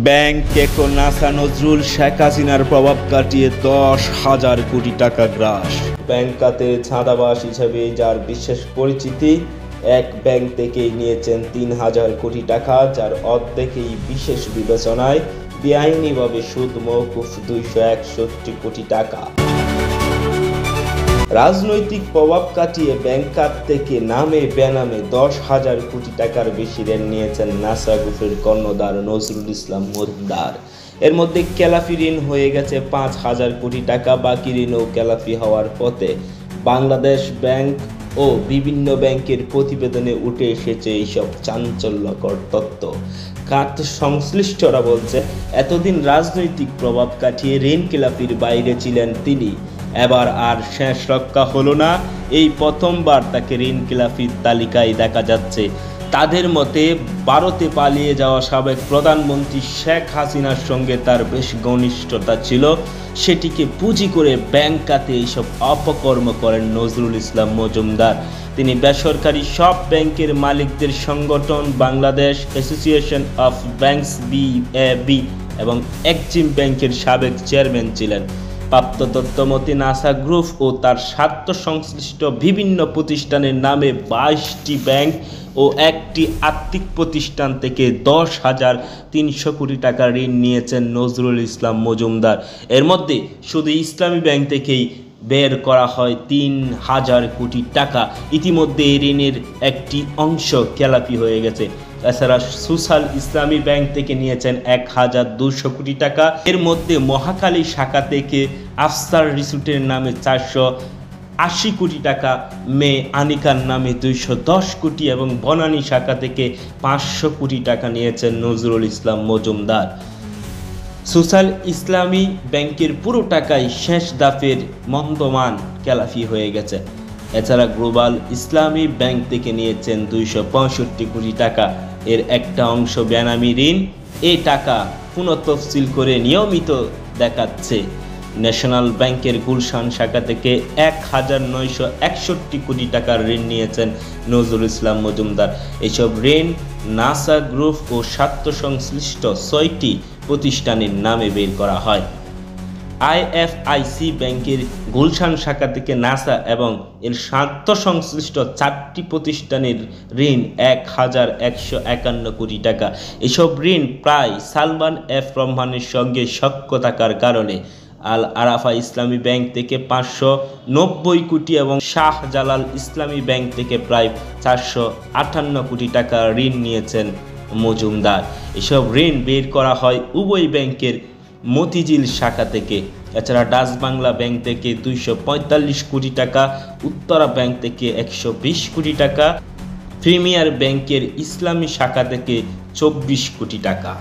Bank টেকো NASA Nazrul Sheikh হাসিনার প্রভাব কাটিয়ে 10,000 কোটি টাকা গ্রাস। ব্যাংক খাতে ছাঁদাবাজ হিসেবে যার বিশেষ পরিচিতি, এক ব্যাংক থেকেই নিয়েছেন 3,000 কোটি টাকা, যার অর্ধেকই বিশেষ বিবেচনায় বেআইনিভাবে সুদ মওকুফ 261 কোটি টাকা। রাজনৈতিক প্রভাব কাটিয়ে ব্যাংক খাত থেকে নামে বেনামে 10,000 কোটি টাকার বেশি ঋণ নিয়েছেন নাসা গ্রুপের কর্ণধার নজরুল ইসলাম মজুমদার। এর মধ্যে খেলাপি ঋণ হয়ে গেছে 5,000 কোটি টাকা, বাকি ঋণও খেলাপি হওয়ার পথে। বাংলাদেশ ব্যাংক ও বিভিন্ন ব্যাংকের প্রতিবেদনে উঠে এসেছে এইসব চাঞ্চল্যকর তথ্য। খাত সংশ্লিষ্টরা বলছে, এতদিন রাজনৈতিক প্রভাব কাটিয়ে ঋণ খেলাপির বাইরে ছিলেন তিনি। এবার আর শেষ রক্ষা হলো না, এই প্রথমবার তাকে ঋণ খেলাপির তালিকায় দেখা যাচ্ছে। তাদের মতে, ভারতে পালিয়ে যাওয়া সাবেক প্রধানমন্ত্রী শেখ হাসিনার সঙ্গে তার বেশ ঘনিষ্ঠতা ছিল, সেটিকে পুঁজি করে ব্যাংক খাতে এইসব অপকর্ম করেন নজরুল ইসলাম মজুমদার। তিনি বেসরকারি সব ব্যাংকের মালিকদের সংগঠন Bangladesh association of banks BAB এবং এক্সিম ব্যাংকের সাবেক চেয়ারম্যান ছিলেন। প্রাপ্ত তথ্য মতে নাসা গ্রুপ ও তার স্বার্থ সংশ্লিষ্ট বিভিন্ন প্রতিষ্ঠানের নামে 22টি ব্যাংক ও একটি আর্থিক প্রতিষ্ঠান থেকে 10,300 কোটি টাকা ঋণ নিয়েছেন নজরুল ইসলাম মজুমদার। এর মধ্যে শুধু ইসলামী ব্যাংক থেকেই বের করা হয় 3,000 কোটি টাকা। ইতিমধ্যে এই ঋণের একটি অংশ খেলাপি হয়ে গেছে। এছাড়া সোশ্যাল ইসলামী ব্যাংক থেকে নিয়েছেন 1,200 কোটি টাকা। এর মধ্যে মহাখালী শাখা থেকে আফসার রিসুটের নামে 480 কোটি টাকা, মেয়ে আনিকার নামে 210 কোটি এবং বনানী শাখা থেকে 500 কোটি টাকা নিয়েছেন নজরুল ইসলাম মজুমদার। সোশ্যাল ইসলামী ব্যাংকের পুরো টাকাই শেষ দাফের মন্দমান খেলাপি হয়ে গেছে। এছাড়া গ্লোবাল ইসলামী ব্যাংক থেকে নিয়েছেন 265 কোটি টাকা। এর একটা অংশ বেনামি ঋণ। এই টাকা পুনঃতফসিল করে নিয়মিত দেখাচ্ছে। ন্যাশনাল ব্যাংকের গুলশান শাখা থেকে 1,961 কোটি টাকার ঋণ নিয়েছেন নজরুল ইসলাম মজুমদার। এসব ঋণ নাসা গ্রুপ ও স্বার্থ সংশ্লিষ্ট 6টি প্রতিষ্ঠানের নামে বের করা হয়। IFIC ব্যাংকের গুলশান শাখা থেকে নাসা এবং এর স্বার্থ সংশ্লিষ্ট 4টি প্রতিষ্ঠানের ঋণ 1,151 কোটি টাকা। এসব ঋণ প্রায় সালমান এফ রহমানের সঙ্গে সখ্য থাকার কারণে। আল আরাফা ইসলামী ব্যাংক থেকে 590 কোটি এবং শাহজালাল ইসলামী ব্যাংক থেকে প্রায় 458 কোটি টাকা ঋণ নিয়েছেন মজুমদার। এসব ঋণ বের করা হয় উভয় ব্যাংকের মতিঝিল শাখা থেকে। এছাড়া ডাচ বাংলা ব্যাংক থেকে 245 কোটি টাকা, উত্তরা ব্যাংক থেকে 120 কোটি টাকা, প্রিমিয়ার ব্যাংকের ইসলামী শাখা থেকে 24 কোটি টাকা।